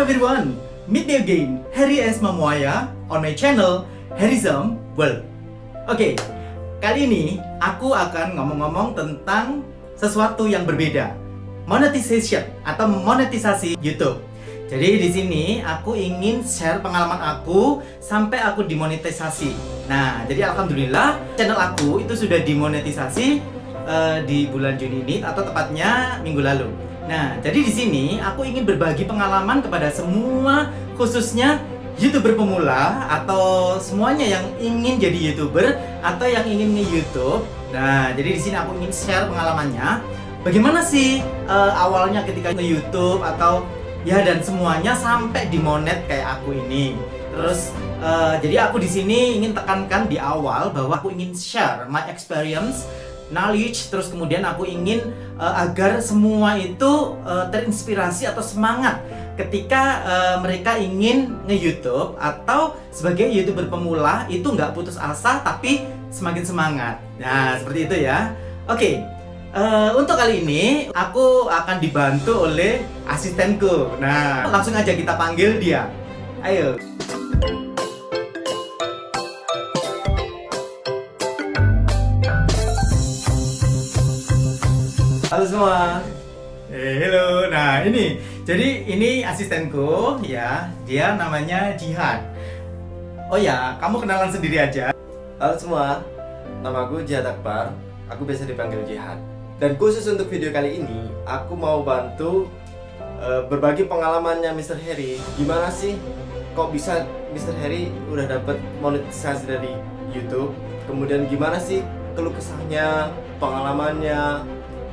Hello everyone, meet me again, Harry S. Mamuaya on my channel Harryism World. Oke, kali ini aku akan ngomong-ngomong tentang sesuatu yang berbeda, monetization atau monetisasi YouTube. Jadi di sini aku ingin share pengalaman aku sampai aku dimonetisasi. Nah, jadi alhamdulillah channel aku itu sudah dimonetisasi di bulan Juni ini atau tepatnya minggu lalu. Nah, jadi di sini aku ingin berbagi pengalaman kepada semua, khususnya YouTuber pemula atau semuanya yang ingin jadi YouTuber atau yang ingin nge-YouTube. Nah, jadi di sini aku ingin share pengalamannya. Bagaimana sih awalnya ketika nge-YouTube atau ya dan semuanya sampai dimonet kayak aku ini. Terus jadi aku di sini ingin tekankan di awal bahwa aku ingin share my experience, knowledge, terus kemudian aku ingin agar semua itu terinspirasi atau semangat ketika mereka ingin nge-YouTube atau sebagai YouTuber pemula itu nggak putus asa tapi semakin semangat. Nah, seperti itu ya. Oke, untuk kali ini aku akan dibantu oleh asistenku. Nah, langsung aja kita panggil dia. Ayo. Halo semua. Hello. Nah, ini asistenku ya. Dia namanya Jihad. Oh ya, kamu kenalan sendiri aja. Halo semua, nama aku Jihad Akbar. Aku biasa dipanggil Jihad. Dan khusus untuk video kali ini, aku mau bantu berbagi pengalamannya Mr. Harry. Gimana sih kok bisa Mr. Harry udah dapat monetisasi dari YouTube? Kemudian gimana sih keluh kesahnya, pengalamannya?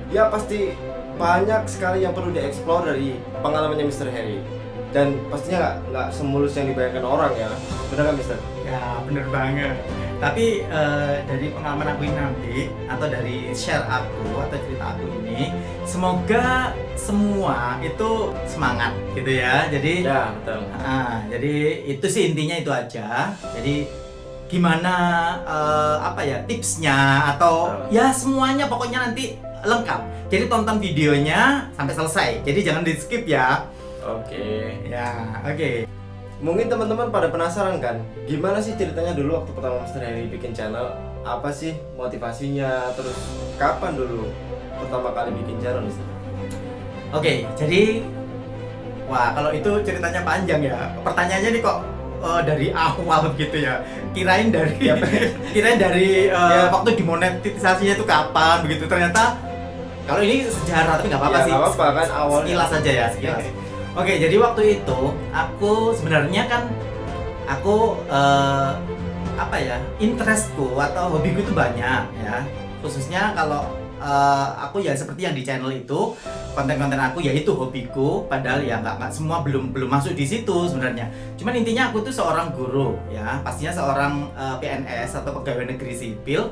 Ya pasti banyak sekali yang perlu dieksplor dari pengalamannya Mr. Harry. Dan pastinya nggak semulus yang dibayangkan orang ya. Benar nggak Mr.? Ya, bener banget. Tapi dari pengalaman aku ini nanti atau dari share aku atau cerita aku ini, semoga semua itu semangat gitu ya. Jadi ya betul. Jadi itu sih intinya itu aja. Jadi gimana apa ya tipsnya atau ya semuanya pokoknya nanti lengkap. Jadi tonton videonya sampai selesai. Jadi jangan di skip ya. Oke. Ya, oke. Mungkin teman-teman pada penasaran kan, gimana sih ceritanya dulu waktu pertama Mr. Harry bikin channel? Apa sih motivasinya? Terus kapan dulu pertama kali bikin channel Mr.? Oke, jadi wah kalau itu ceritanya panjang ya. Pertanyaannya nih kok dari awal gitu ya. Kirain dari waktu dimonetisasinya itu kapan begitu. Ternyata kalau ini sejarah tapi nggak apa-apa ya, sih. Nggak apa-apa kan awalnya. Sekilas aja ya, sekilas. Oke, jadi waktu itu aku sebenarnya kan apa ya, interestku atau hobiku itu banyak ya. Khususnya kalau aku ya seperti yang di channel itu, konten-konten aku ya itu hobiku, padahal ya nggak semua belum masuk di situ sebenarnya. Cuman intinya aku tuh seorang guru ya, pastinya seorang PNS atau pegawai negeri sipil.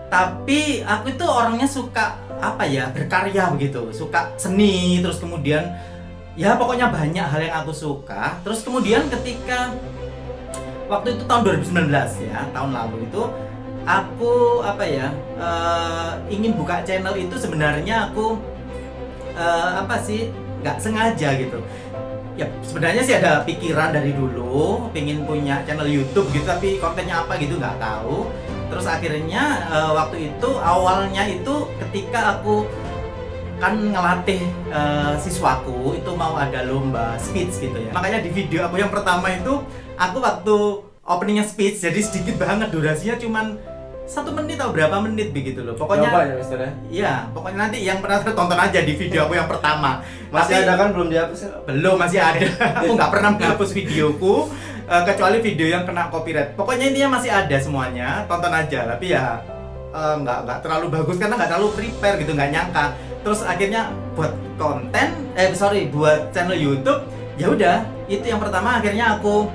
Tapi aku itu orangnya suka apa ya, berkarya begitu, suka seni, terus kemudian ya pokoknya banyak hal yang aku suka. Terus kemudian ketika waktu itu tahun 2019 ya, tahun lalu itu aku apa ya, ingin buka channel itu sebenarnya aku apa sih, nggak sengaja gitu. Ya sebenarnya sih ada pikiran dari dulu pengen punya channel YouTube gitu, tapi kontennya apa gitu nggak tahu. Terus akhirnya waktu itu awalnya itu ketika aku kan ngelatih siswaku itu mau ada lomba speech gitu ya. Makanya di video aku yang pertama itu aku waktu openingnya speech, jadi sedikit banget durasinya, cuman 1 menit atau berapa menit begitu loh. Pokoknya ya Mister ya? Iya, pokoknya nanti yang pernah tonton aja di video aku yang pertama. Masih ada kan, belum dihapus ya? Belum, masih ada. Aku nggak pernah menghapus videoku kecuali video yang kena copyright. Pokoknya intinya masih ada semuanya, tonton aja. Tapi ya nggak terlalu bagus karena nggak terlalu prepare gitu, nggak nyangka. Terus akhirnya buat konten, buat channel YouTube, ya udah itu yang pertama. Akhirnya aku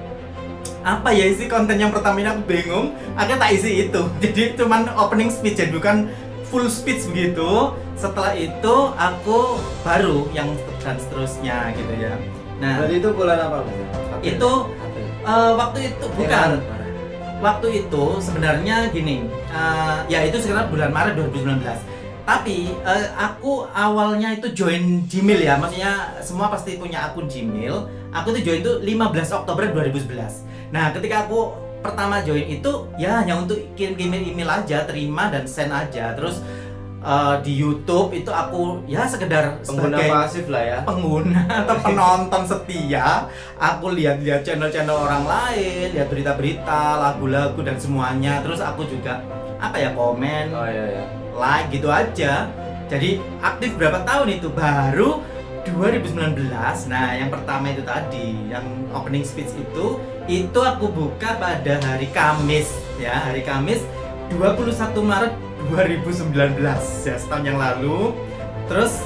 apa ya isi konten yang pertama ini aku bingung, akhirnya tak isi itu. Jadi cuman opening speech jadi bukan full speech begitu. Setelah itu aku baru yang dan seterusnya gitu ya. Nah, berarti itu bulan apa Mas? Itu waktu itu bukan. Waktu itu sebenarnya gini, ya itu sekitar bulan Maret 2019. Tapi aku awalnya itu join Gmail ya, maksudnya semua pasti punya akun Gmail. Aku tuh join tuh 15 Oktober 2011. Nah, ketika aku pertama join itu ya hanya untuk kirim email aja, terima dan send aja. Terus di YouTube itu aku ya sekedar Pengguna sebagai pasif lah ya. pengguna atau penonton setia. Aku lihat-lihat channel-channel orang lain, lihat berita-berita, lagu-lagu dan semuanya. Terus aku juga apa ya, komen, Oh iya. like gitu aja. Jadi aktif berapa tahun itu? Baru 2019. Nah, yang pertama itu tadi, yang opening speech itu aku buka pada hari Kamis ya, hari Kamis 21 Maret 2019 ya, setahun yang lalu. Terus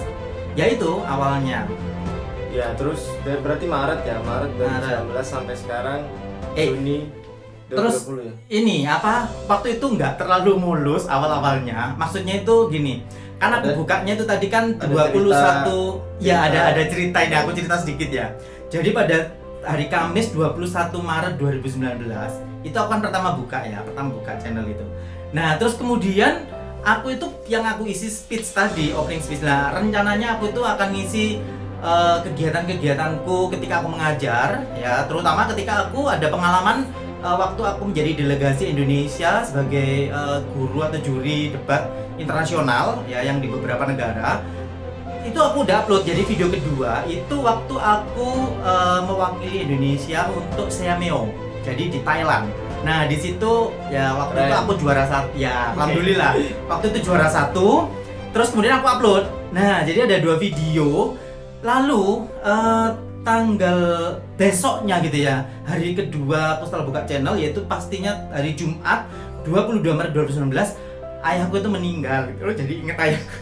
ya itu awalnya. Ya, terus berarti Maret 2019 sampai sekarang Juni 2020 Terus ya. ini apa? Waktu itu nggak terlalu mulus awal-awalnya. Maksudnya itu gini, kan aku bukanya itu tadi kan 21 ya, ada cerita ini, aku cerita sedikit ya. Jadi pada hari Kamis 21 Maret 2019 itu aku kan pertama buka channel itu. Nah, terus kemudian aku itu yang aku isi speech tadi, opening speech. Nah, rencananya aku itu akan ngisi kegiatan-kegiatanku ketika aku mengajar ya, terutama ketika aku ada pengalaman waktu aku menjadi delegasi Indonesia sebagai guru atau juri debat internasional ya, yang di beberapa negara. Itu aku udah upload. Jadi video kedua itu waktu aku mewakili Indonesia untuk Seameo, jadi di Thailand. Nah, di situ ya waktu itu aku juara satu ya, alhamdulillah. Waktu itu juara satu. Terus kemudian aku upload. Nah, jadi ada 2 video. Lalu tanggal besoknya gitu ya, hari kedua aku setelah buka channel, yaitu pastinya hari Jumat 22 Maret 2019, ayahku itu meninggal gitu. Jadi inget ayahku.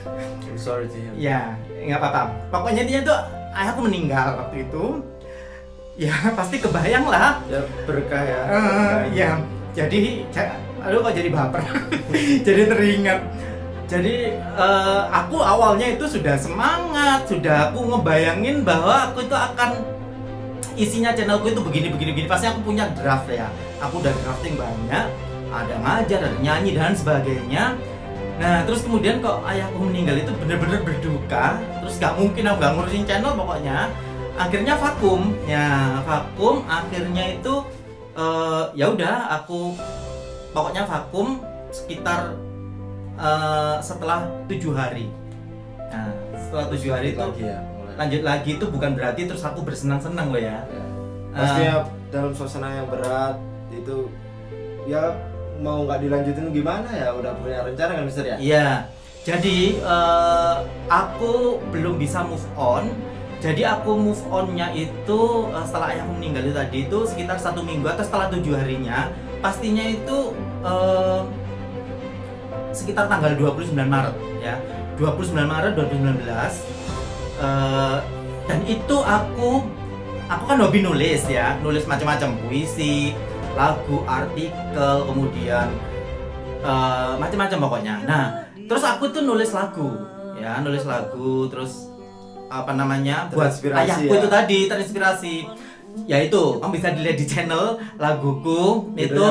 I'm sorry to hear. Ya, nggak apa-apa. Pokoknya intinya tuh ayahku meninggal waktu itu. Ya pasti kebayang lah. Ya berkah ya. Ya, jadi aduh kok jadi baper. Jadi teringat. Jadi aku awalnya itu sudah semangat, sudah aku ngebayangin bahwa aku itu akan isinya channelku itu begini. Pasti aku punya draft ya. Aku udah drafting banyak, ada ngajar, ada nyanyi dan sebagainya. Nah, terus kemudian kok ayahku meninggal itu bener-bener berduka. Terus gak mungkin aku gak ngurusin channel pokoknya. Akhirnya vakum. Ya, vakum. Akhirnya itu ya udah aku pokoknya vakum sekitar setelah 7 hari. Nah, setelah 7 hari itu lagi ya, lanjut lagi itu bukan berarti terus aku bersenang-senang loh ya. Pastinya dalam suasana yang berat itu ya, mau nggak dilanjutin gimana ya, udah punya rencana kan Mister ya? Iya. Jadi aku belum bisa move on. Jadi aku move onnya itu setelah ayahku meninggal itu tadi itu sekitar 1 minggu atau setelah 7 harinya. Pastinya itu sekitar tanggal 29 Maret ya, 29 Maret 2019. Dan itu aku kan hobi nulis ya, nulis macam-macam, puisi, lagu, artikel, kemudian macam-macam pokoknya. Nah, terus aku tuh nulis lagu ya, terus apa namanya, buat ayahku ya. Itu tadi terinspirasi. Ya itu, kamu bisa dilihat di channel laguku itu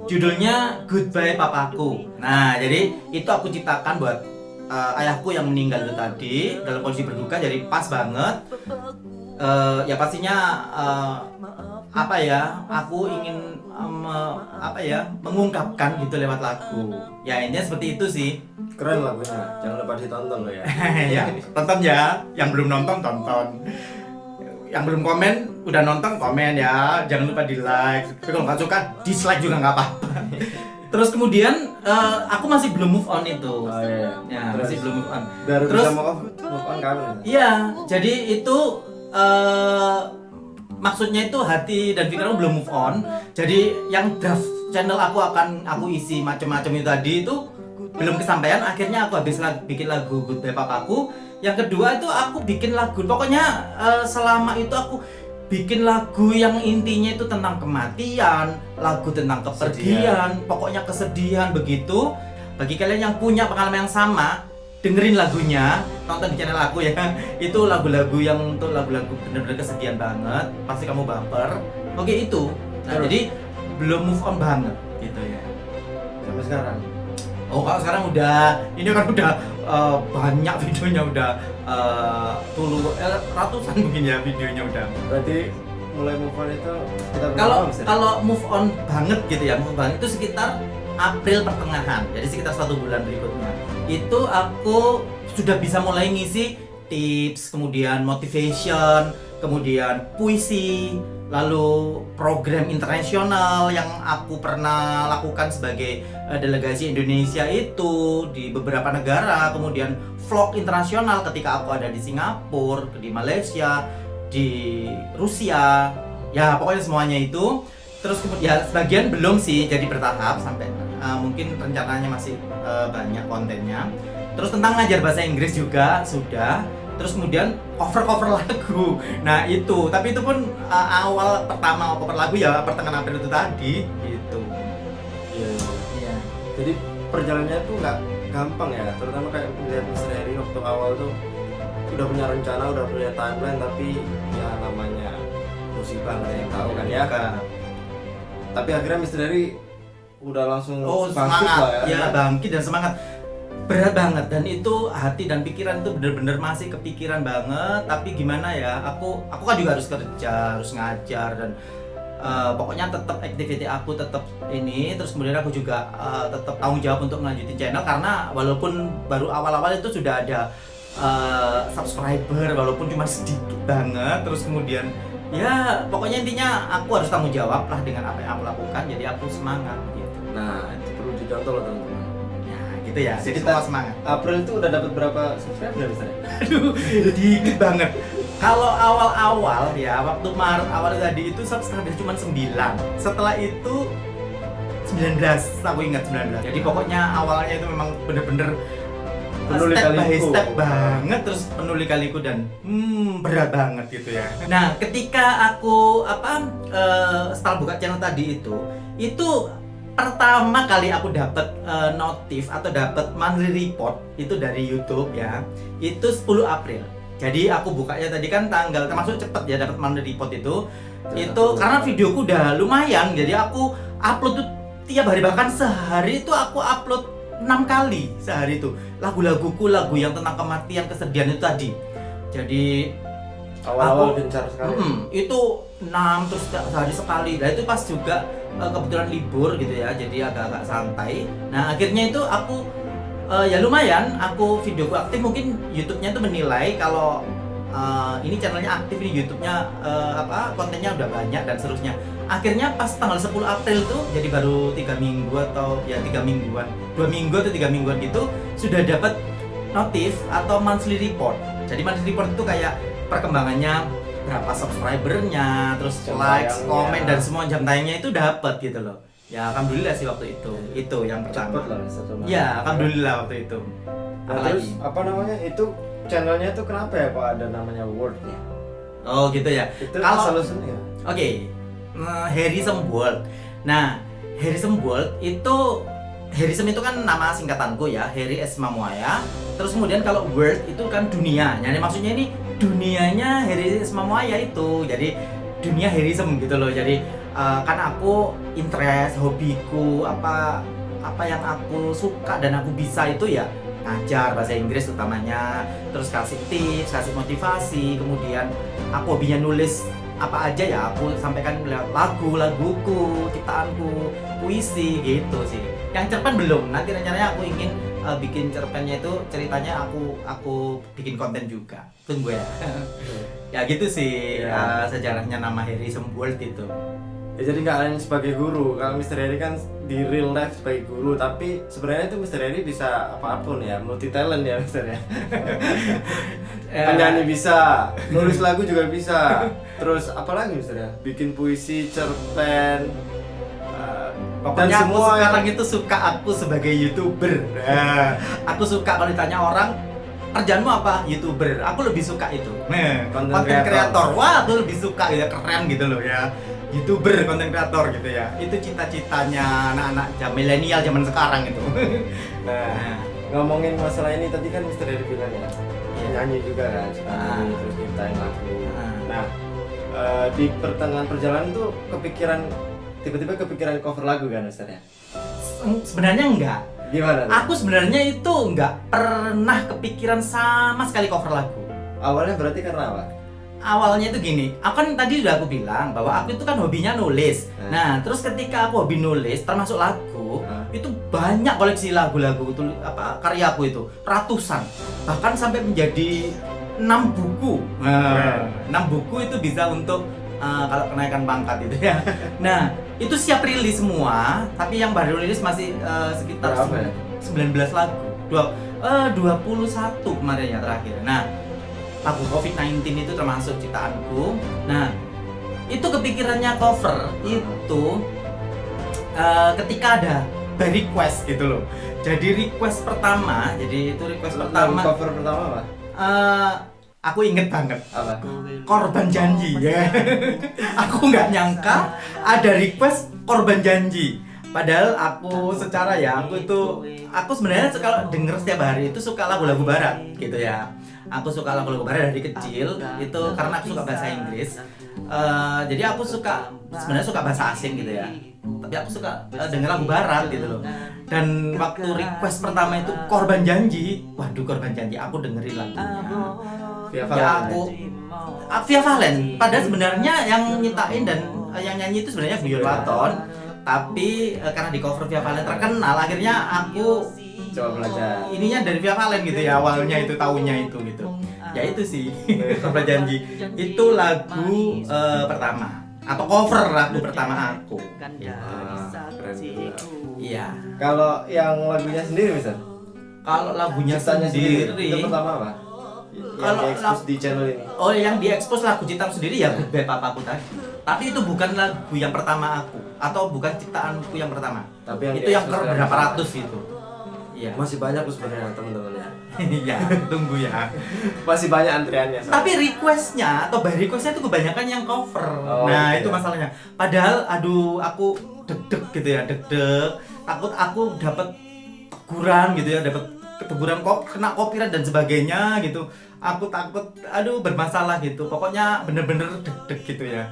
judulnya Goodbye Papaku. Nah, jadi itu aku ciptakan buat ayahku yang meninggal itu tadi dalam kondisi berduka, jadi pas banget. Ya pastinya apa ya, aku ingin mengungkapkan gitu lewat lagu. Ya intinya seperti itu sih. Keren lagunya, jangan lupa ditonton loh ya. Ya, tonton ya. Yang belum nonton tonton. Yang belum komen udah nonton komen ya. Jangan lupa di like. Tapi kalau nggak suka dislike juga nggak apa-apa. Terus kemudian aku masih belum move on itu. Oh iya. Ya, masih belum move on. Baru Terus bisa move on kapan? Iya, jadi itu maksudnya itu hati dan pikiranku belum move on. Jadi yang draft channel aku isi macam-macam itu tadi itu belum kesampaian. Akhirnya aku habis bikin lagu Goodbye Papaku. Yang kedua itu aku bikin lagu. Pokoknya selama itu aku bikin lagu yang intinya itu tentang kematian, lagu tentang kepergian, pokoknya kesedihan begitu. Bagi kalian yang punya pengalaman yang sama, dengerin lagunya, tonton di channel aku ya. Itu lagu-lagu yang untuk lagu-lagu bener-bener kesedihan banget, pasti kamu baper. Oke itu. Nah, jadi belum move on banget gitu ya. Sampai sekarang. Oh, kalau sekarang udah, ini kan udah banyak videonya, udah ratusan mungkin ya videonya udah. Berarti mulai move on itu kita Kalau move on banget gitu ya, move on banget itu sekitar April pertengahan, jadi sekitar 1 bulan berikutnya. Itu aku sudah bisa mulai ngisi tips, kemudian motivation, kemudian puisi, lalu program internasional yang aku pernah lakukan sebagai delegasi Indonesia itu di beberapa negara, kemudian vlog internasional ketika aku ada di Singapura, di Malaysia, di Rusia, ya pokoknya semuanya itu. Terus kemudian sebagian belum sih, jadi bertahap sampai mungkin rencananya masih banyak kontennya. Terus tentang ngajar bahasa Inggris juga sudah. Terus kemudian cover lagu. Nah itu, tapi itu pun awal pertama cover lagu ya pertengahan April itu tadi gitu. Iya. Iya. Jadi perjalanannya tuh nggak gampang ya, terutama kayak melihat Mr. Harry waktu awal tuh udah punya rencana, udah punya timeline, tapi ya namanya musibah nggak ada yang tahu kan ya. Tapi akhirnya Mr. Harry udah langsung bangkit semangat lah ya. Ya bangkit dan semangat. Berat banget, dan itu hati dan pikiran itu bener-bener masih kepikiran banget. Tapi gimana ya, aku kan juga harus kerja, harus ngajar, dan pokoknya tetap activity aku tetap ini. Terus kemudian aku juga tetap tanggung jawab untuk melanjutin channel, karena walaupun baru awal-awal itu sudah ada subscriber, walaupun cuma sedikit banget. Terus kemudian ya pokoknya intinya aku harus tanggung jawab lah dengan apa yang aku lakukan, jadi aku semangat gitu. Nah itu perlu dicontoh loh teman-teman. Gitu ya, jadi Kita semua semangat. April itu udah dapat berapa subscriber misalnya? Aduh, dikit banget. Kalau awal-awal ya, waktu Maret awal tadi itu subscriber cuma 9. Setelah itu 19, aku ingat 19. Jadi pokoknya awalnya itu memang bener-bener step by step banget, terus penuh lika-liku dan berat banget gitu ya. Nah, ketika aku setelah buka channel tadi itu pertama kali aku dapat notif atau dapat monthly report itu dari YouTube ya, itu 10 April. Jadi aku bukanya tadi kan tanggal, termasuk cepet ya dapat monthly report itu karena videoku udah lumayan, jadi aku upload tuh tiap hari, bahkan sehari itu aku upload 6 kali sehari itu lagu-laguku, lagu yang tentang kematian, kesedihan itu tadi. Jadi awal-awal gencar sekali. Itu 6 terus sehari sekali. Nah itu pas juga kebetulan libur gitu ya, jadi agak-agak santai. Nah akhirnya itu aku ya lumayan, aku videoku aktif, mungkin YouTube-nya itu menilai kalau ini channelnya aktif, ini YouTube-nya kontennya udah banyak dan seterusnya. Akhirnya pas tanggal 10 April tuh, jadi baru 3 minggu atau ya 3 mingguan, 2 minggu atau 3 mingguan gitu, sudah dapat notif atau monthly report. Jadi monthly report itu kayak perkembangannya, berapa subscribernya, terus likes, komen, dan semua jam tayangnya itu dapat gitu loh. Ya alhamdulillah sih waktu itu yang pertama. Cepet lah ya alhamdulillah waktu itu. Nah, terus apa namanya itu channelnya tuh kenapa ya Pak ada namanya World-nya? Oh gitu ya. Itu kalau solusinya. Oke. Harrysome World. Nah, Harrysome World Harrysome itu kan nama singkatanku ya, Harry S. Mamuaya. Terus kemudian kalau World itu kan dunia. Jadi maksudnya ini dunianya Harry S. Mamuaya itu. Jadi dunia Harrysome gitu loh. Jadi kan aku interest, hobiku, apa yang aku suka dan aku bisa itu ya ngajar bahasa Inggris utamanya, terus kasih tips, kasih motivasi, kemudian aku hobinya nulis apa aja ya, aku sampaikan lewat laguku, ciptaanku, puisi gitu sih. Yang cerpen belum, nanti rencananya aku ingin bikin cerpennya itu ceritanya aku bikin konten juga. Tunggu ya. Ya gitu sih sejarahnya nama Harrysome World itu. Ya jadi nggak hanya sebagai guru, kalau Mr. Harry kan di real life sebagai guru, tapi sebenarnya itu Mr. Harry bisa apapun ya, multi talent ya Mr. ya. Penyanyi bisa, nulis lagu juga bisa, terus apa lagi Mr. ya, bikin puisi, cerpen, pokoknya aku sekarang itu suka aku sebagai YouTuber. Aku suka kalau ditanya orang kerjaanmu apa, YouTuber, aku lebih suka itu. Konten kreator, wah aku lebih suka ya, keren gitu loh ya. YouTuber, konten kreator gitu ya. Itu cita-citanya anak-anak milenial zaman sekarang itu. Nah, ngomongin masalah ini tadi kan Mr. Harry bilang ya, nyanyi juga kan, terus nyiptain lagu. Nah, di pertengahan perjalanan tuh tiba-tiba kepikiran cover lagu kan Mr. ya? Sebenarnya enggak. Gimana tuh? Aku sebenarnya itu nggak pernah kepikiran sama sekali cover lagu. Awalnya berarti karena apa? Awalnya itu gini, aku kan tadi udah aku bilang bahwa aku itu kan hobinya nulis. Nah, terus ketika aku hobi nulis, termasuk lagu, itu banyak koleksi lagu-lagu itu karyaku itu ratusan, bahkan sampai menjadi 6 buku. Nah, 6 buku itu bisa untuk kalau kenaikan pangkat itu ya. Nah, itu siap rilis semua, tapi yang baru rilis masih sekitar berapa ya? 19 lagu. 21 kemarin ya terakhir. Nah, lagu COVID-19 itu termasuk ciptaanku. Nah, itu kepikirannya cover itu ketika ada by request gitu loh. Jadi request pertama, jadi itu request pertama. Cover pertama apa? Aku inget banget. Apa? Korban Janji ya. Aku nggak nyangka ada request Korban Janji. Padahal aku secara ya, aku sebenarnya kalau denger setiap hari itu suka lagu-lagu barat gitu ya. Aku suka lagu-lagu barat dari kecil itu karena aku suka bahasa Inggris. Jadi aku sebenarnya suka bahasa asing gitu ya. Tapi aku suka denger lagu barat gitu loh. Dan waktu request pertama itu Korban Janji, waduh Korban Janji, aku dengerin lagunya. Via Ya Valen. Via Valen. Padahal sebenarnya yang nyiptain dan yang nyanyi itu sebenarnya Guyon Waton. Tapi karena di cover Via Valen terkenal, akhirnya aku Coba belajar. ininya dari Via Valen gitu ya, awalnya itu tahunnya itu gitu. Ya itu sih Korban Janji. Itu lagu pertama atau cover lagu pertama aku. Keren juga. Iya. Kalau yang lagunya sendiri misal? Kalau lagunya Ciptanya sendiri, itu pertama apa? Kalau Yang diekspos di channel ini. oh yang diekspos lagu ciptaan sendiri ya Goodbye Papaku tadi. Tapi itu bukan lagu yang pertama aku atau bukan ciptaanku yang pertama. Tapi yang Itu yang diekspos berapa yang pertama. ratus itu. Iya. Masih banyak loh sebenarnya teman-teman ya. Iya, tunggu ya. Masih banyak antriannya. soalnya. Tapi requestnya atau by requestnya itu kebanyakan yang cover. Oh, Nah gitu itu ya. masalahnya. Padahal aduh aku deg-deg gitu ya, deg-deg. Takut aku dapat teguran gitu ya, dapat teguran kena copyright dan sebagainya gitu. Aku takut aduh bermasalah gitu. Pokoknya bener-bener deg-deg gitu ya.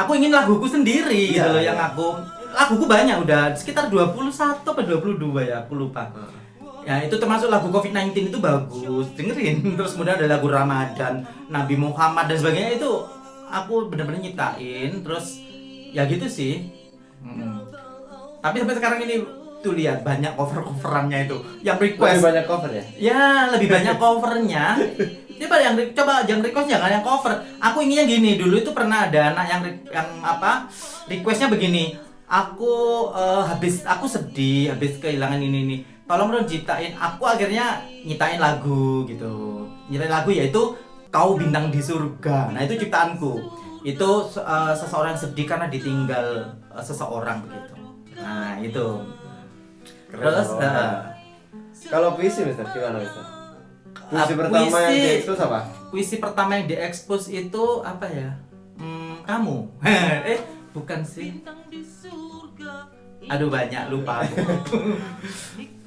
Aku ingin laguku sendiri gitu Iya, loh iya. yang laguku banyak udah sekitar 21 atau 22 ya, aku lupa. Ya itu termasuk lagu COVID-19 itu bagus, dengerin. Terus kemudian ada lagu Ramadan, Nabi Muhammad dan sebagainya itu aku bener-bener nyiptain. Terus ya gitu sih. Tapi sampai sekarang ini tuh lihat banyak cover-coverannya itu yang Lebih request. banyak cover ya? Ya lebih banyak covernya. Coba yang request jangan yang cover. Aku inginnya gini, dulu itu pernah ada anak yang requestnya begini. Aku sedih habis kehilangan ini. Tolong dong ciptain. Aku akhirnya nyiptain lagu gitu. Nyiptain lagu yaitu Kau Bintang di Surga. Nah, itu ciptaanku. Itu seseorang yang sedih karena ditinggal seseorang begitu. Nah, itu. Terus kalau puisi Mister, gimana Mister? Puisi puisi- pertama yang diekspos apa? puisi pertama yang diekspos itu apa ya? Kamu. Bukan sih. Aduh banyak lupa aku.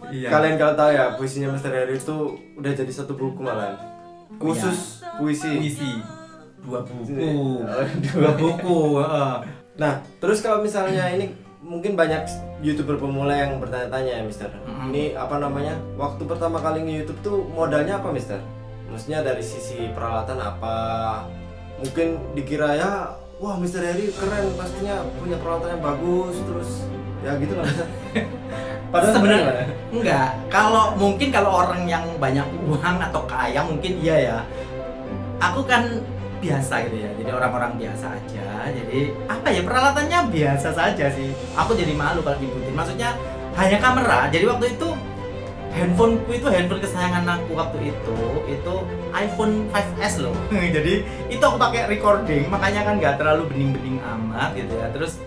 Iya. Kalian kalau tahu ya, puisinya Mister Harry itu udah jadi satu buku malah. Khusus puisi. Puisi. 2 buku. Oh, 2 buku. Nah, terus kalau misalnya ini mungkin banyak YouTuber pemula yang bertanya-tanya ya Mister. Ini apa namanya? Waktu pertama kali nge-YouTube tuh modalnya apa Mister? Maksudnya dari sisi peralatan apa? Mungkin dikira ya, wah Mister Harry keren pastinya punya peralatan yang bagus terus ya gitu lah Mister. Padahal Sebenarnya gimana? enggak. Kalau orang yang banyak uang atau kaya mungkin iya ya. Aku kan biasa gitu ya. Jadi orang-orang biasa aja. Jadi apa ya peralatannya biasa saja sih. Aku jadi malu kalau nyebutin. Maksudnya hanya kamera. Jadi waktu itu handphoneku itu handphone kesayangan aku waktu itu iPhone 5S loh. Jadi itu aku pakai recording, makanya kan nggak terlalu bening-bening amat gitu ya. Terus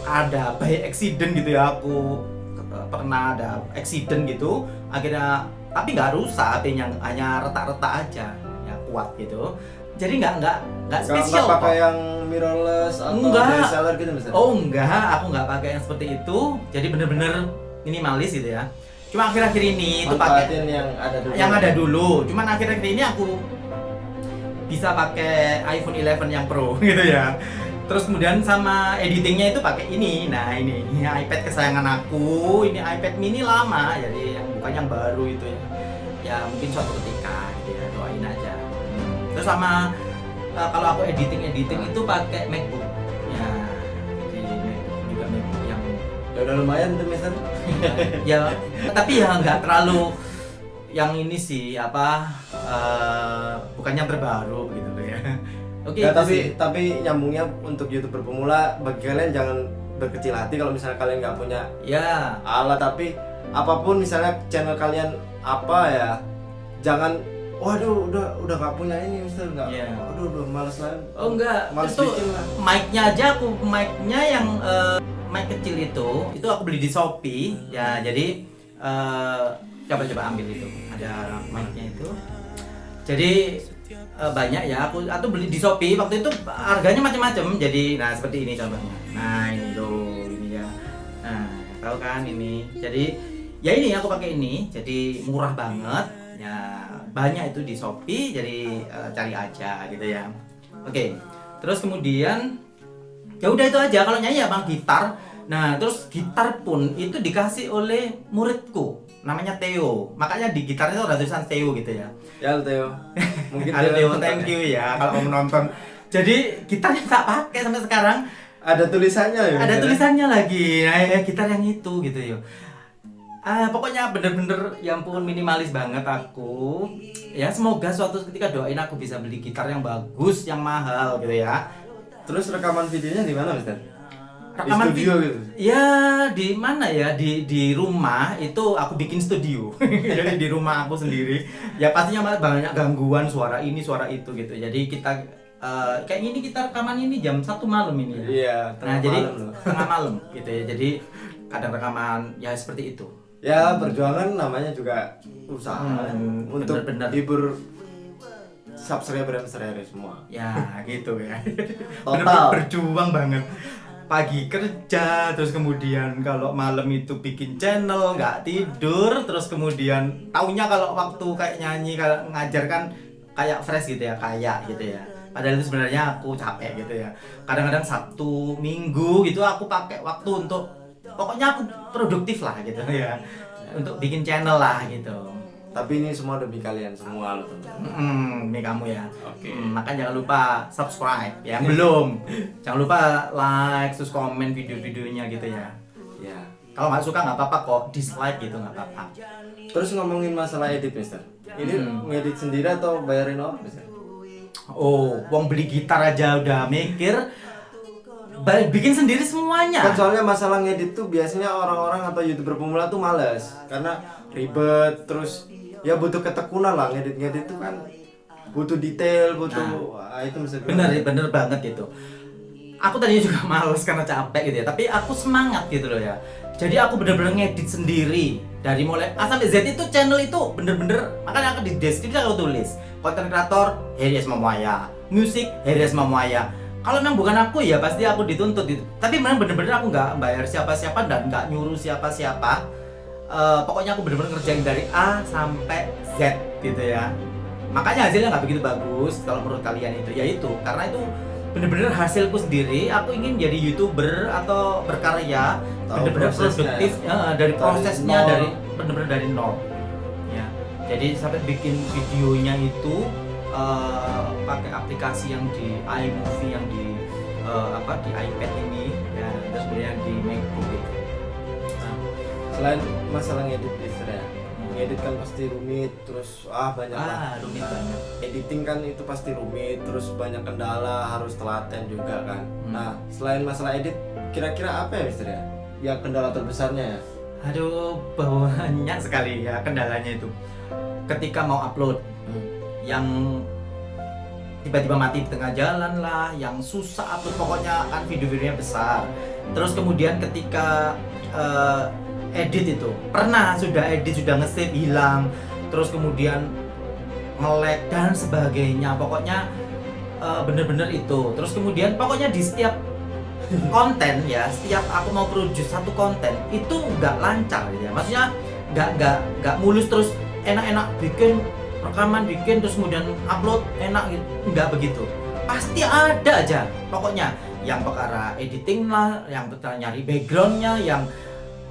ada by accident gitu ya, aku pernah ada accident gitu akhirnya, tapi nggak rusak HP-nya, hanya retak-retak aja ya, kuat gitu. Jadi nggak spesial Nggak pakai kok. yang mirrorless atau Enggak. DSLR gitu Mister? Oh enggak, aku nggak pakai yang seperti itu. Jadi bener-bener minimalis gitu ya. Cuma akhir-akhir ini itu pakai Manfaatin yang ada dulu. Cuman akhir-akhir ini aku bisa pakai iPhone 11 yang Pro gitu ya. Terus kemudian sama editingnya itu pakai ini. Nah ini iPad kesayangan aku. Ini iPad mini lama, jadi yang bukan yang baru itu ya. Ya mungkin suatu ketika gitu ya, doain aja. Terus sama kalau aku editing itu pakai MacBook. Ya, jadi MacBook juga MacBook yang Ya udah lumayan tuh Mister. ya tapi ya nggak terlalu yang ini sih apa bukannya terbaru begitu loh ya. Oke, Ya, itu sih. tapi nyambungnya untuk YouTuber pemula, bagi kalian jangan berkecil hati kalau misalnya kalian nggak punya Ya, alat, tapi apapun misalnya channel kalian apa ya, jangan waduh udah nggak punya ini Mister, nggak, Iya. waduh udah males lah. oh enggak, Males itu bikin lah. mic-nya aja mic-nya yang mic kecil itu aku beli di Shopee ya, jadi coba ambil itu, ada mic-nya itu. Jadi banyak ya, aku beli di Shopee waktu itu harganya macam-macam. Jadi nah seperti ini contohnya. Nah ini loh, ini ya. Nah tahu kan ini. Jadi ya ini aku pakai ini, jadi murah banget. Ya banyak itu di Shopee, jadi cari aja gitu ya. Oke. Terus kemudian ya udah itu aja. Kalau nyanyi ya bang gitar. Nah terus gitar pun itu dikasih oleh muridku, namanya Theo. Makanya di gitarnya itu ada tulisan Theo gitu ya. Ya Theo, mungkin Ada dia Theo, nonton thank ya. you ya kalau mau menonton. Jadi gitarnya tak pakai sampai sekarang. Ada tulisannya ya. Ada Mister? tulisannya lagi. Nah ya, gitar yang itu gitu ya. Pokoknya bener-bener ya ampun minimalis banget aku. Ya semoga suatu ketika doain aku bisa beli gitar yang bagus, yang mahal gitu ya. Terus rekaman videonya di mana Mister? Rekaman di studio gitu. Ya di mana ya, di rumah itu aku bikin studio. Jadi di rumah aku sendiri. Ya pastinya banyak gangguan, suara ini suara itu gitu. Jadi kita kayak ini kita rekaman ini jam 1 malam ini ya. Iya, Nah tengah jadi malam loh. tengah malam gitu ya. Jadi kadang rekaman ya seperti itu. Ya perjuangan namanya juga usaha untuk bener-bener. hibur subscriber semua. Ya gitu ya. Total. Bener-bener berjuang banget. Pagi kerja, terus kemudian kalau malam itu bikin channel, nggak tidur, terus kemudian taunya kalau waktu kayak nyanyi, kalau ngajar kan kayak fresh gitu ya, kayak gitu ya. Padahal itu sebenarnya aku capek gitu ya. Kadang-kadang Sabtu, Minggu gitu aku pakai waktu untuk pokoknya aku produktif lah gitu ya. Untuk bikin channel lah gitu. Tapi ini semua demi kalian semua loh teman. Ini kamu ya. Oke. Makanya jangan lupa subscribe ya. Belum. Jangan lupa like, terus komen video-videonya gitu ya. Ya. Kalau nggak suka nggak apa-apa kok, dislike gitu nggak apa-apa. Terus ngomongin masalah edit Mister. Ini ngedit sendiri atau bayarin orang Mister? Oh, wong beli gitar aja udah mikir, bikin sendiri semuanya. Kan soalnya masalah ngedit tuh biasanya orang-orang atau YouTuber pemula tuh males karena ribet, terus ya butuh ketekunan lah. Ngedit tuh kan butuh detail, butuh itu Mister. Bener banget itu. Aku tadinya juga males karena capek gitu ya, tapi aku semangat gitu loh ya. Jadi aku bener-bener ngedit sendiri dari mulai A sampai Z. Itu channel itu bener-bener, makanya aku di deskripsi aku tulis konten kreator Heri Asma Muaya, musik Heri Asma Muaya. Kalau memang bukan aku ya pasti aku dituntut gitu. Tapi memang bener-bener aku nggak bayar siapa-siapa dan nggak nyuruh siapa-siapa. Pokoknya aku bener-bener kerjain dari A sampai Z gitu ya. Makanya hasilnya nggak begitu bagus kalau menurut kalian itu. Ya itu karena itu bener-bener hasilku sendiri. Aku ingin jadi YouTuber atau berkarya Tahu bener-bener prosesnya produktif dari prosesnya, nol. dari bener-bener dari nol ya. Jadi sampai bikin videonya itu pakai aplikasi yang di iMovie, yang di di iPad ini ya, terus kemudian di MacBook gitu. Selain masalah ngedit Mister ya, ngedit kan pasti rumit, terus banyak lah. Rumit banget. Editing kan itu pasti rumit, terus banyak kendala, harus telaten juga kan. Nah, selain masalah edit, kira-kira apa ya Mister ya? Yang kendala terbesarnya ya? Aduh, banyak sekali ya kendalanya itu. Ketika mau upload, yang tiba-tiba mati di tengah jalan lah, yang susah upload, pokoknya kan video-videonya besar. Terus kemudian ketika edit itu, sudah nge-save hilang, terus kemudian nge-lag dan sebagainya. Pokoknya bener-bener itu. Terus kemudian pokoknya di setiap konten ya, setiap aku mau produce satu konten itu nggak lancar ya, maksudnya nggak mulus terus enak-enak bikin rekaman, bikin terus kemudian upload enak gitu, nggak begitu. Pasti ada aja pokoknya yang perkara editing lah, yang perkara nyari backgroundnya, yang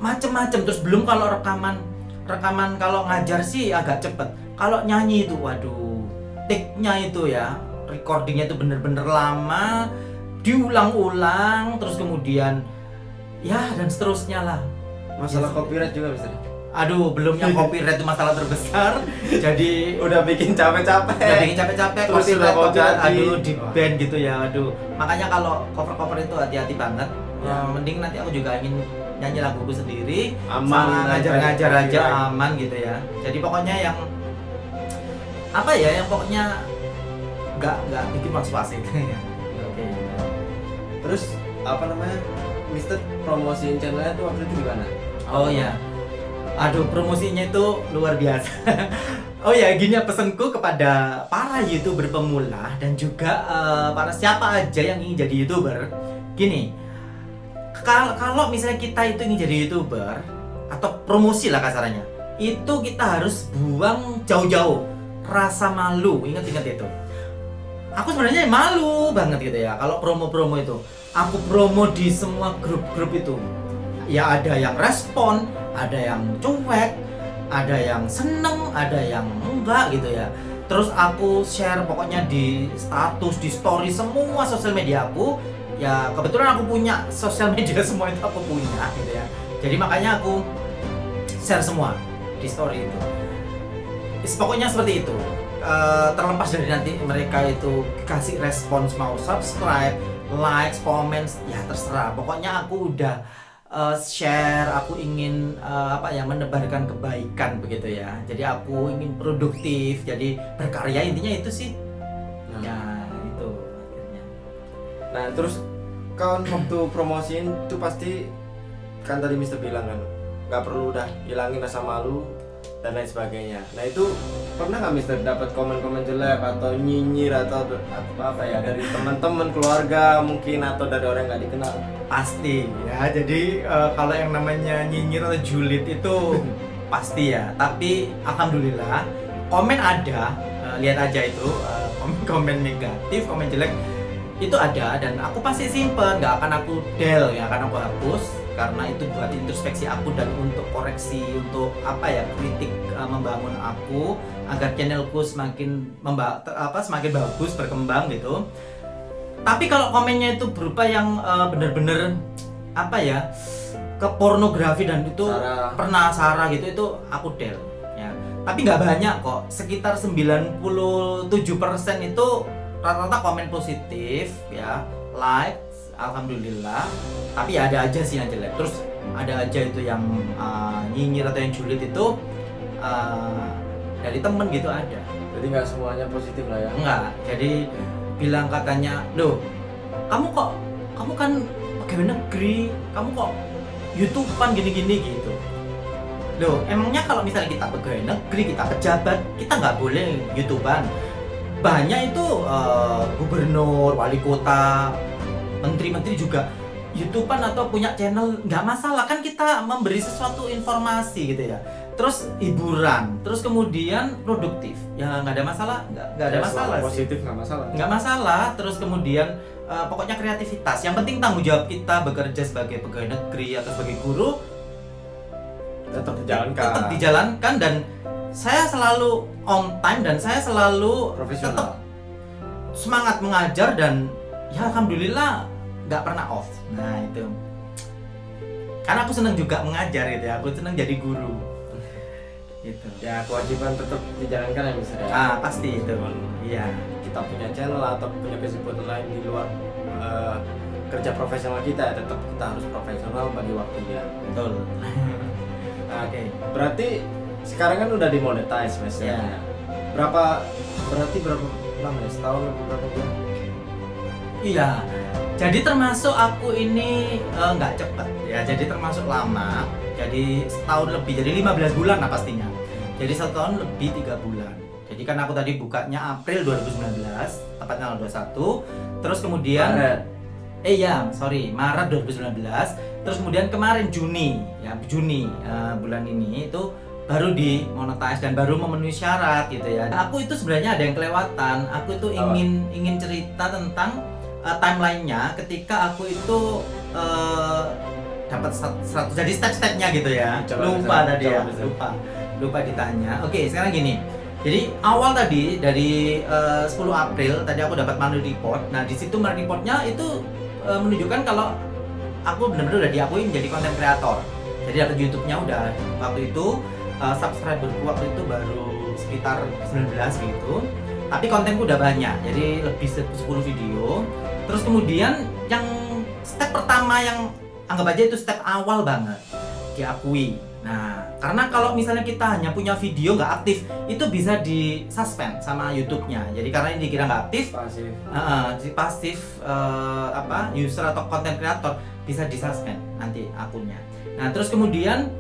macem-macem. Terus belum kalau rekaman kalau ngajar sih agak cepet. Kalau nyanyi itu waduh, take-nya itu ya, recordingnya itu bener-bener lama, diulang-ulang, terus kemudian ya dan seterusnya lah. Masalah Yes. copyright juga bisa. Aduh, belum yang copyright itu masalah terbesar. Jadi Udah bikin capek-capek. udah bikin capek-capek, Terus udah mau copyright, jadi. aduh di ban gitu ya, aduh. Makanya kalau cover-cover itu hati-hati banget. Ya. Mending nanti aku juga ingin nyanyi laguku sendiri, Aman, sama ngajar-ngajar aja copyright. aman gitu ya. Jadi pokoknya yang apa ya, yang pokoknya nggak bikin was-was itu ya. Oke. Terus apa namanya? Mister promosiin channelnya tuh waktu itu gimana? Oh ya, aduh promosinya itu luar biasa. Oh ya, gini ya pesanku kepada para youtuber pemula dan juga para siapa aja yang ingin jadi youtuber. Gini, kalau misalnya kita itu ingin jadi youtuber atau promosi lah kasarannya, itu kita harus buang jauh-jauh rasa malu. Ingat-ingat itu. Aku sebenarnya malu banget gitu ya kalau promo-promo itu. Aku promo di semua grup-grup itu. Ya ada yang respon, ada yang cuek, ada yang seneng, ada yang enggak gitu ya. Terus aku share pokoknya di status, di story semua sosial media aku. Ya kebetulan aku punya sosial media semua itu aku punya gitu ya. Jadi makanya aku share semua di story itu. Pokoknya seperti itu. Terlepas dari nanti mereka itu kasih respons mau subscribe, likes, comments, ya terserah. Pokoknya aku udah share, aku ingin menebarkan kebaikan begitu ya. Jadi aku ingin produktif, jadi berkarya, intinya itu sih. Ya itu akhirnya. Nah terus kawan waktu promosiin tuh pasti kan tadi Mister bilang kan nggak perlu udah hilangin rasa malu dan lain sebagainya. Nah itu pernah nggak Mister dapat komen-komen jelek atau nyinyir atau apa ya dari teman-teman keluarga mungkin atau dari orang yang nggak dikenal? Pasti ya. Jadi kalau yang namanya nyinyir atau julid itu pasti ya. Tapi alhamdulillah komen ada. Lihat aja itu komen negatif, komen jelek itu ada dan aku pasti simpen, nggak akan aku del ya, akan aku hapus karena itu buat introspeksi aku dan untuk koreksi, untuk kritik membangun aku agar channelku semakin semakin bagus, berkembang gitu. Tapi kalau komennya itu berupa yang bener-bener ke pornografi dan itu pernah sara gitu, itu aku del ya. Tapi nggak banyak kok, sekitar 97% itu rata-rata komen positif ya, like, alhamdulillah. Tapi ya ada aja sih yang jelek. Terus ada aja itu yang nyinyir atau yang julid itu dari temen gitu ada. Jadi nggak semuanya positif lah ya? Enggak, jadi bilang katanya, loh kamu kan pegawai negeri, kamu kok YouTubean gini-gini gitu. Loh, emangnya kalau misalnya kita pegawai negeri, kita pejabat, kita nggak boleh YouTubean? Banyak itu gubernur, wali kota, menteri-menteri juga YouTubean atau punya channel, nggak masalah kan, kita memberi sesuatu informasi gitu ya. Terus hiburan, terus kemudian produktif, ya nggak ada masalah, nggak ada masalah sih. Positif nggak masalah. Nggak masalah. Terus kemudian pokoknya kreativitas. Yang penting tanggung jawab kita bekerja sebagai pegawai negeri atau sebagai guru Tetap dijalankan. dan saya selalu on time dan saya selalu Profesional. tetap semangat mengajar dan ya alhamdulillah nggak pernah off. Nah itu karena aku seneng juga mengajar gitu ya, aku seneng jadi guru gitu. Ya kewajiban tetap dijalankan ya Mister ya. Pasti itu. Iya. Kita punya channel atau punya kesibukan lain di luar kerja profesional kita, tetap kita harus profesional bagi waktunya. Betul. Nah, Oke. berarti sekarang kan udah dimonetize Mas ya. Ya. Berapa lama ya? Setahun atau berapa bulan? Iya. Jadi termasuk aku ini nggak cepet ya. Jadi termasuk lama. Jadi setahun lebih. Jadi 15 bulan lah pastinya. Jadi 1 tahun lebih 3 bulan. Jadi kan aku tadi bukanya April 2019, tepatnya tanggal 21. Terus kemudian Maret 2019. Terus kemudian kemarin Juni bulan ini itu baru dimonetize dan baru memenuhi syarat gitu ya. Aku itu sebenarnya ada yang kelewatan. Aku itu ingin cerita tentang timelinenya ketika aku itu dapat 100, jadi step-stepnya gitu ya. Lupa tadi ya, lupa ditanya. Oke, sekarang gini. Jadi awal tadi dari 10 April tadi aku dapat money report. Nah, di situ money reportnya itu menunjukkan kalau aku benar-benar udah diakui menjadi content creator. Jadi dapat YouTube-nya udah waktu itu subscriberku waktu itu baru sekitar 19 gitu. Tapi kontenku udah banyak. Jadi lebih 10 video. Terus kemudian yang step pertama yang anggap aja itu step awal banget diakui. Nah, karena kalau misalnya kita hanya punya video nggak aktif, itu bisa di suspend sama YouTube-nya. Jadi karena ini dikira nggak aktif, pasif user atau content creator bisa di suspend nanti akunnya. Nah, terus kemudian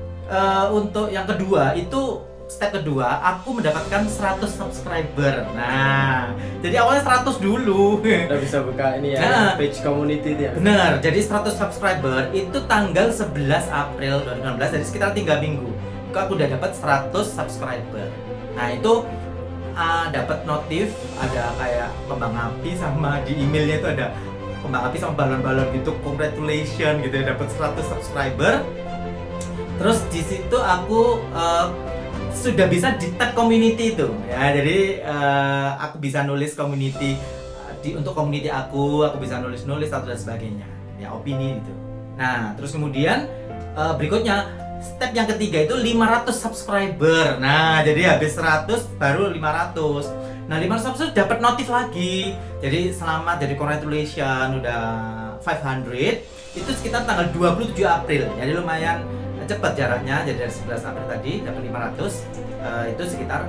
untuk yang kedua itu step kedua, aku mendapatkan 100 subscriber. Nah, jadi awalnya 100 dulu. Udah bisa buka ini ya, page community dia. Bener, jadi 100 subscriber itu tanggal 11 April 2016, jadi sekitar 3 minggu. Aku udah dapat 100 subscriber. Nah, itu dapat notif, ada kayak kembang api sama di emailnya itu ada kembang api sama balon-balon gitu, congratulations gitu ya, dapat 100 subscriber. Terus di situ aku sudah bisa di tag community itu ya, jadi aku bisa nulis community untuk community aku bisa nulis atau dan sebagainya ya, opini itu. Nah, terus kemudian berikutnya step yang ketiga itu 500 subscriber. Nah, jadi habis 100 baru 500. Nah, 500 subscriber dapat notif lagi, jadi selamat, jadi congratulations udah 500. Itu sekitar tanggal 27 April, jadi lumayan cepat jaraknya. Jadi dari 11 April tadi dapat 500, itu sekitar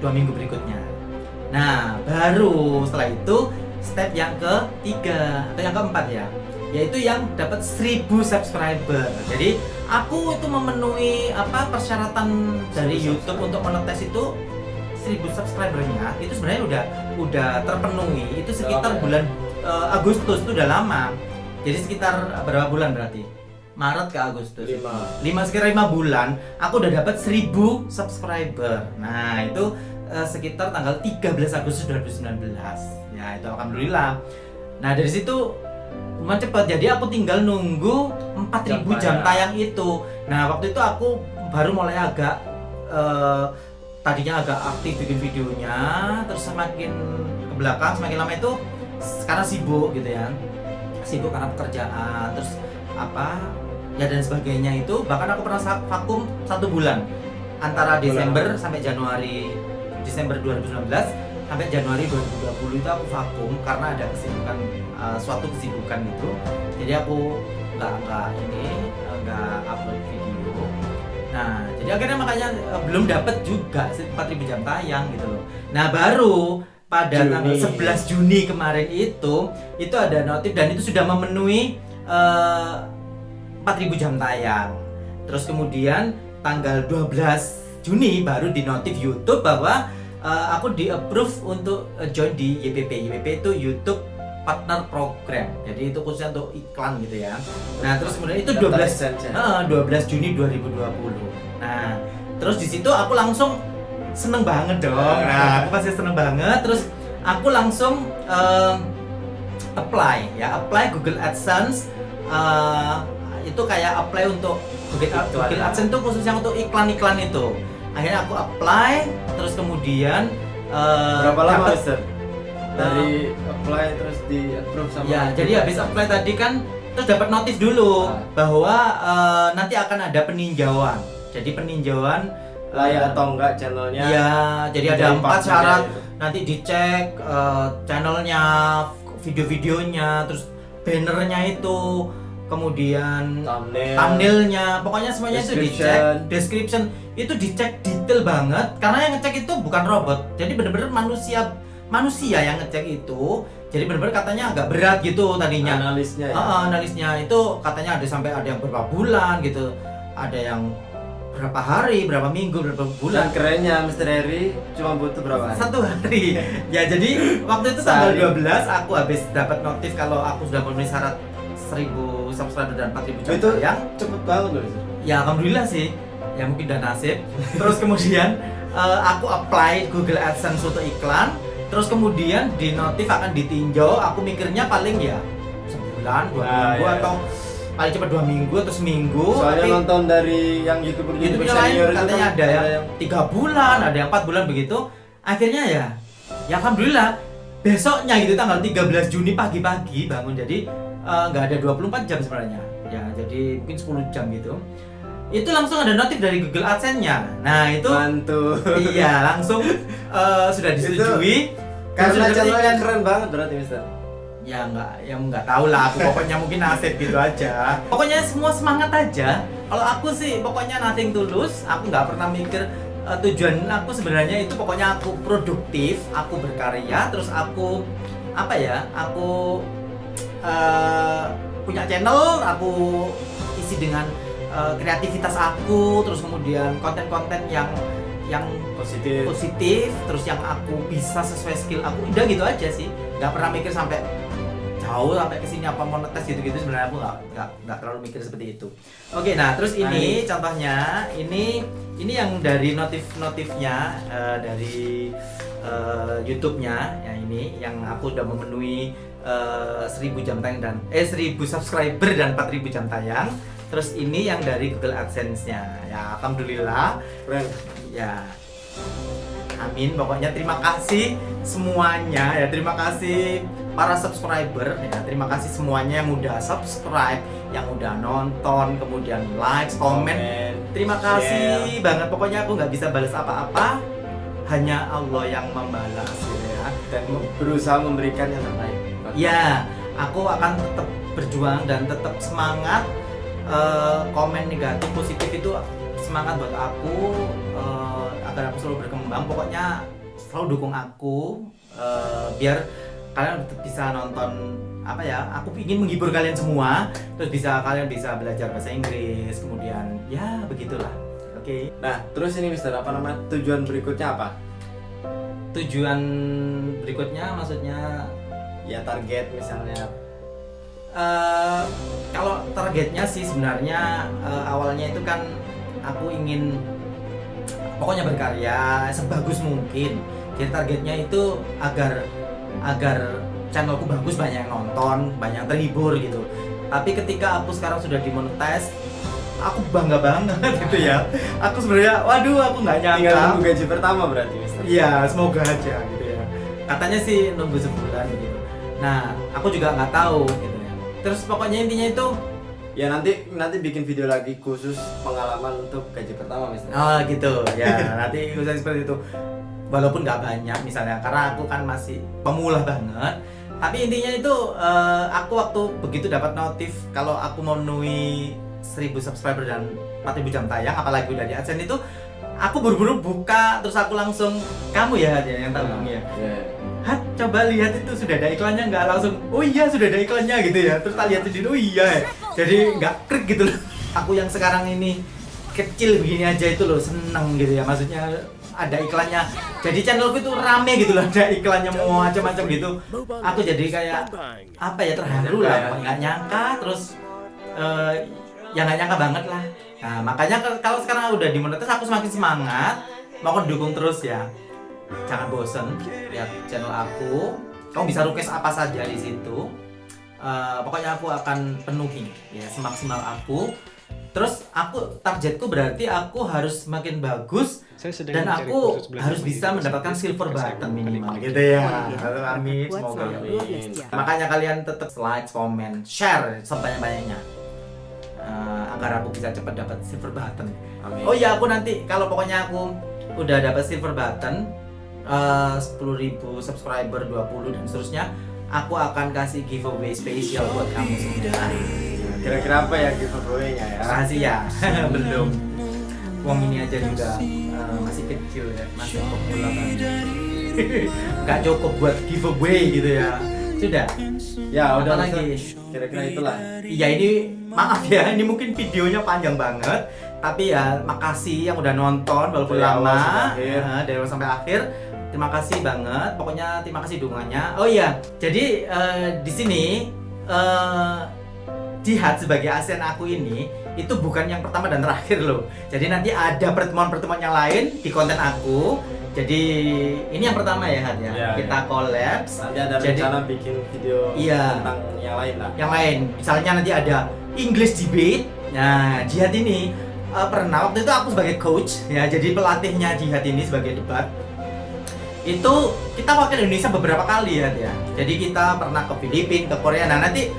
2 minggu berikutnya. Nah, baru setelah itu step yang ketiga atau yang keempat ya, yaitu yang dapat 1000 subscriber. Jadi aku itu memenuhi persyaratan dari YouTube untuk menetes itu 1000 subscribernya itu sebenarnya udah terpenuhi. Itu sekitar bulan Agustus, itu udah lama. Jadi sekitar berapa bulan berarti? Maret ke Agustus. 5 sekitar 5 bulan aku udah dapat 1000 subscriber. Nah, itu sekitar tanggal 13 Agustus 2019. Ya, itu alhamdulillah. Nah, dari situ lumayan cepat. Jadi aku tinggal nunggu 4000 jam tayang itu. Nah, waktu itu aku baru mulai agak tadinya agak aktif bikin videonya, terus semakin ke belakang semakin lama itu karena sibuk gitu ya. Sibuk karena pekerjaan, terus ya dan sebagainya itu. Bahkan aku pernah vakum 1 bulan antara Desember sampai Januari, Desember 2019 sampai Januari 2020 itu aku vakum karena ada kesibukan, suatu kesibukan gitu. Jadi aku nggak upload video. Nah, jadi akhirnya makanya belum dapat juga 4000 jam tayang gitu loh. Nah, baru pada tanggal 11 Juni kemarin itu ada notif dan itu sudah memenuhi 4000 jam tayang. Terus kemudian tanggal 12 Juni baru di notif YouTube bahwa aku di approve untuk join di YPP. YPP itu YouTube Partner Program. Jadi itu khususnya untuk iklan gitu ya. Nah, terus kemudian itu 12 Juni 2020. Nah, terus di situ aku langsung seneng banget dong. Nah, aku pasti seneng banget. Terus aku langsung apply Google AdSense. Itu kayak apply untuk Google AdSense itu khususnya untuk iklan-iklan itu. Akhirnya aku apply, terus kemudian berapa lama Mister? Dari apply terus di approve sama ya, jadi habis apply tadi kan terus dapat notif dulu bahwa nanti akan ada peninjauan. Jadi peninjauan layak atau enggak channelnya. Iya, jadi ada 4 syarat. Nanti dicek channelnya, video-videonya, terus bannernya itu, kemudian thumbnailnya, pokoknya semuanya itu dicek. Description itu dicek detail banget karena yang ngecek itu bukan robot. Jadi benar-benar manusia yang ngecek itu. Jadi benar-benar katanya agak berat gitu tadinya. Analisnya ya. Analisnya itu katanya ada yang berapa bulan gitu. Ada yang berapa hari, berapa minggu, berapa bulan. Dan kerennya Mr. Harry cuma butuh berapa hari? 1 hari. Ya, jadi waktu itu tanggal 12 aku habis dapat notif kalau aku sudah memenuhi syarat 1000 subscriber dan 4000 jam tayang. Cepet banget loh. Ya, alhamdulillah sih. Ya mungkin udah nasib. Terus kemudian aku apply Google AdSense untuk iklan. Terus kemudian di notif akan ditinjau. Aku mikirnya paling ya sebulan, 2 minggu iya. atau paling cepat 2 minggu atau seminggu. Soalnya tapi nonton dari yang YouTuber YouTube yang senior lain itu katanya kan ada yang 3 bulan, ada yang 4 bulan begitu. Akhirnya ya alhamdulillah besoknya gitu tanggal 13 Juni pagi-pagi bangun, jadi nggak ada 24 jam sebenarnya ya, jadi mungkin 10 jam gitu. Itu langsung ada notif dari Google AdSense-nya. Nah itu mantul. iya langsung sudah disetujui. Karena Dan sudah channelnya diberikan- keren banget berarti Mister. ya nggak tahu lah aku, pokoknya mungkin nasib gitu aja. Pokoknya semua semangat aja. Kalau aku sih pokoknya nothing tulus, aku nggak pernah mikir tujuan aku sebenarnya itu pokoknya aku produktif, aku berkarya, terus aku apa ya, aku punya channel, aku isi dengan kreativitas aku, terus kemudian konten-konten yang positif, terus yang aku bisa sesuai skill aku, udah gitu aja sih. Nggak pernah mikir sampai jauh sampai kesini apa monetis gitu-gitu, sebenarnya aku nggak terlalu mikir seperti itu. Oke, nah terus ini contohnya ini yang dari notifnya dari YouTube-nya ya, ini yang aku udah memenuhi 1000 jam tayang dan 1000 subscriber dan 4000 jam tayang. Terus ini yang dari Google AdSense-nya ya, alhamdulillah Keren. ya. Amin, pokoknya terima kasih semuanya ya, terima kasih para subscriber ya, terima kasih semuanya yang udah subscribe, yang udah nonton, kemudian like, komen. Terima kasih banget, pokoknya aku nggak bisa balas apa-apa, hanya Allah yang membalas ya. Dan berusaha memberikan yang terbaik. Ya, aku akan tetap berjuang dan tetap semangat. Komen negatif, positif itu semangat buat aku, agar aku selalu berkembang. Pokoknya selalu dukung aku, biar kalian tetap bisa nonton apa ya, aku ingin menghibur kalian semua, terus kalian bisa belajar bahasa Inggris, kemudian ya begitulah. Oke. Nah, terus ini Mister, apa namanya, tujuan berikutnya apa? Tujuan berikutnya maksudnya Ya target misalnya. kalau targetnya sih sebenarnya awalnya itu kan aku ingin pokoknya berkarya sebagus mungkin. Jadi targetnya itu agar channelku bagus, banyak yang nonton, banyak yang terhibur gitu. Tapi ketika aku sekarang sudah dimonetize, aku bangga banget gitu ya. Aku sebenarnya, waduh, aku nggak Tinggal nyangka. nunggu gaji pertama berarti Mister. Iya, semoga aja gitu ya. Katanya sih nunggu sebulan gitu. Nah, aku juga nggak tahu gitu ya. Terus pokoknya intinya itu, Ya nanti bikin video lagi khusus pengalaman untuk gaji pertama Mister. oh gitu ya. Nanti usah seperti itu. Walaupun nggak banyak misalnya, karena aku kan masih pemula banget. Tapi intinya itu aku waktu begitu dapat notif kalau aku memenuhi 1000 subscriber dan 4000 jam tayang, apalagi udah di AdSense itu, aku buru-buru buka, terus aku langsung, kamu ya yang tahu kamu ya. Iya. Hat, coba lihat itu sudah ada iklannya nggak, langsung oh iya sudah ada iklannya gitu ya. Terus tak lihat sendiri, oh iya ya. Jadi nggak krik gitu loh. Aku yang sekarang ini kecil begini aja itu loh seneng gitu ya, maksudnya ada iklannya. Jadi channelku itu rame gitu loh, ada iklannya mau macam-macam gitu. Aku jadi kayak apa ya, terharu lah, nggak nyangka. Terus ya nggak nyangka banget lah. Nah makanya kalau sekarang udah dimonetis, aku semakin semangat, mau dukung terus ya. Jangan bosen lihat channel aku. Kamu bisa request apa saja di situ. Pokoknya aku akan penuhi ya semaksimal aku. Terus targetku berarti aku harus makin bagus dan aku harus bisa mendapatkan silver button minimal gitu ya. Amin, semoga. Makanya kalian tetap like, comment, share sebanyak-banyaknya agar aku bisa cepat dapat silver button. Amin. Oh iya, aku nanti kalau pokoknya aku udah dapat silver button 10.000 subscriber, 20 dan seterusnya, aku akan kasih giveaway spesial buat kamu semua. Kira-kira apa ya giveaway-nya ya? Rahasia. Belum. Uang ini aja juga masih kecil ya, masih pemula banget. Gak cukup buat giveaway gitu ya. Sudah. Ya Apa udah lagi? Kira-kira itulah. Iya, ini maaf ya, ini mungkin videonya panjang banget. Tapi ya makasih yang udah nonton walaupun Dari awal lama sampai akhir. dari awal sampai akhir. Terima kasih banget. Pokoknya terima kasih dukungannya. Oh iya, jadi di sini Jihad sebagai ASN aku ini itu bukan yang pertama dan terakhir loh. Jadi nanti ada pertemuan-pertemuan yang lain di konten aku. Jadi ini yang pertama ya Hat ya. Iya, Kita collabs. Nanti ada Jadi- rencana bikin video Iya. tentang yang lain lah. Yang lain, misalnya nanti ada English debate. Nah, Jihad ini pernah waktu itu aku sebagai coach ya, jadi pelatihnya Jihad ini sebagai debat. Itu kita wakil Indonesia beberapa kali ya, jadi kita pernah ke Filipina, ke Korea. Nah nanti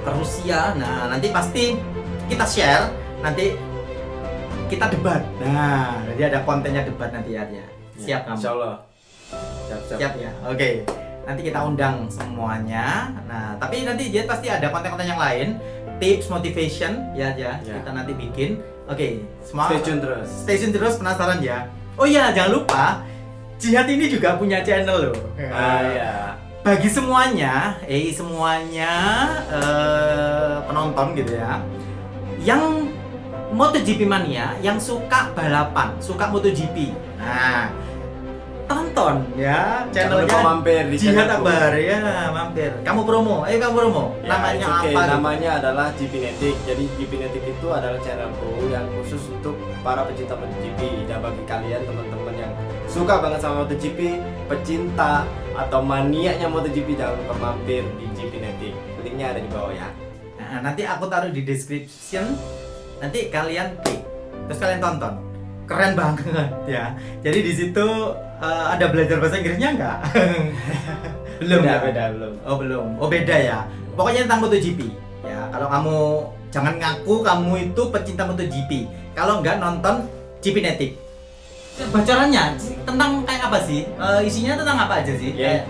ke Rusia. Nah nanti pasti kita share, nanti kita debat. Nah jadi ada kontennya debat nanti ya. Siap kamu? Insya Allah. Siap. Siap ya. Oke. Nanti kita undang semuanya. Nah tapi nanti dia pasti ada konten-konten yang lain, tips, motivation ya. Kita nanti bikin. Oke. Semua. Stay tune terus. Stay tune terus, penasaran ya. Oh iya, jangan lupa Jihad ini juga punya channel loh. Iya. Bagi semuanya, penonton gitu ya, yang MotoGP mania, yang suka balapan, suka MotoGP. Nah, tonton ya Jangan lupa channelnya mampir di Jihad channelku. Akbar ya, mampir. Kamu promo, kamu promo. Ya, Namanya it's okay. apa? gitu? Namanya adalah GPnetic. Jadi GPnetic itu adalah channelku yang khusus untuk para pecinta MotoGP. Dan bagi kalian teman-teman yang suka banget sama MotoGP, pecinta atau maniaknya MotoGP, jangan lupa mampir di GPnetic. Linknya ada di bawah ya. Nah, nanti aku taruh di description. Nanti kalian klik, terus kalian tonton. Keren banget ya. Jadi di situ ada belajar bahasa Inggrisnya nggak? Belum ya? Belum. Oh belum. Oh beda ya. Pokoknya tentang MotoGP. Ya kalau kamu jangan ngaku kamu itu pecinta MotoGP. Kalau nggak nonton GPnetic. Bocorannya tentang kayak apa sih? Isinya tentang apa aja sih? Ya,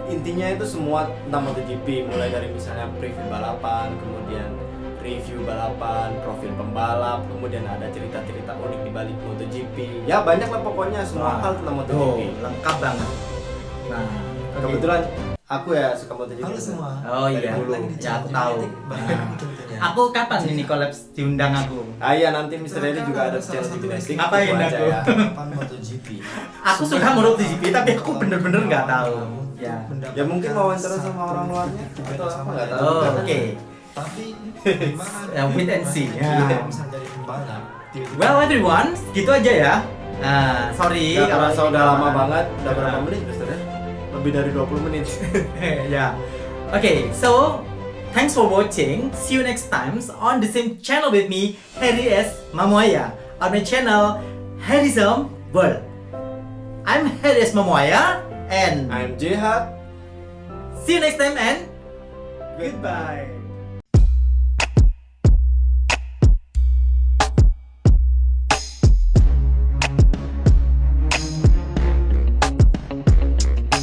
intinya itu semua tentang MotoGP, mulai dari misalnya preview balapan, kemudian review balapan, profil pembalap, kemudian ada cerita-cerita unik di balik MotoGP. Ya banyak lah pokoknya semua hal tentang MotoGP. Oh, lengkap banget. Nah, Kebetulan aku ya suka MotoGP. Halo semua. Oh Dari iya, dulu. ya aku tahu. Aku kapan ini kolaps diundang aku? Ah iya, nanti Mr. Edi juga ada channel GPnetic. Ngapain Tunggu aja aku? ya. MotoGP. Aku suka MotoGP tapi aku bener-bener nggak tahu. Ya. Ya mungkin wawancara sama orang luarnya atau apa nggak tahu. Oh, oke. Tapi gimana? Ya, wait and see. Ya. Bisa jadi pembalap. Well everyone, gitu aja ya. Nah, sorry Ya, karena kalau udah lama banget, udah Ya. berapa menit Mr. Edi? Lebih dari 20 menit. Yeah. Okay, so thanks for watching. See you next time on the same channel with me, Harry S. Mamuaya, on my channel Harryism World. I'm Harry S. Mamuaya, and I'm Jihad. see you next time and goodbye.